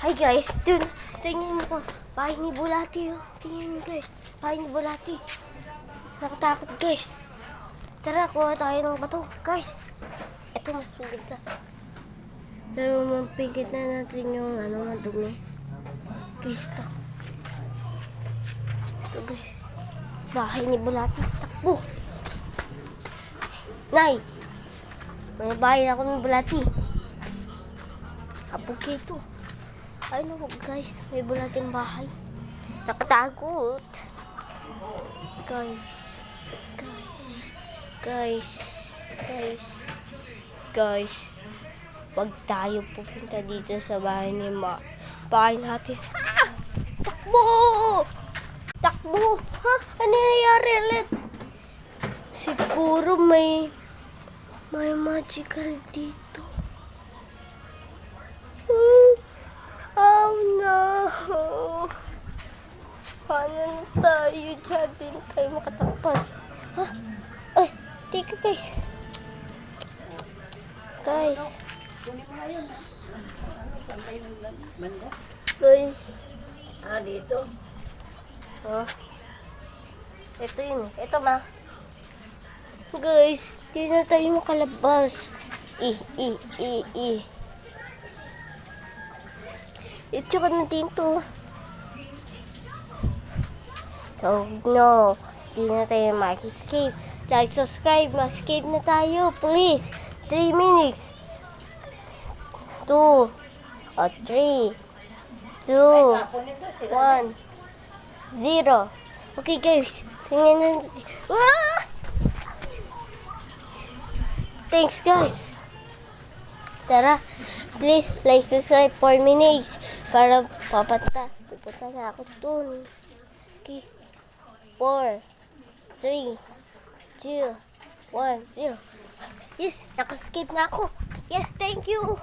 Hi guys, tingin mo, bahay ni Bulati oh. Tingin mo guys, bahay ni Bulati. Nakatakot guys. Tara, kuha tayo ng bato guys. Ito mas pigit na. Pero mapigit na natin yung madumi. Guys, ito guys. Bahay ni Bulati. Takbo! Nay! May bahay ako ng Bulati. Abog ito. Ay no guys, may bulating bahay. Nakatakot. Guys. Wag tayo pupunta dito sa bahay ni bahay natin. Ah! Takbo! Ha? Ano nangyayari ulit? Siguro may magical dito. Oh no! Paano na tayo dyan? Di na tayo makatapas. Ha? Ay, teka guys. Guys. Dito. Ito yun. Ito ma. Guys, di na tayo makalabas. Itsaka natin to. So, no. Di na tayo mag-escape. Like, subscribe. Ma-escape na tayo. Please. 3 minutes. 2. 3. 2. 1. 0. Okay, guys. Tingnan natin. Ah! Thanks, guys. Tara. Please, like, subscribe 4 minutes. Para pupunta na ako dun. Okay. 4, 3, 2, 1, 0. Yes, nakaskip na ako. Yes, thank you.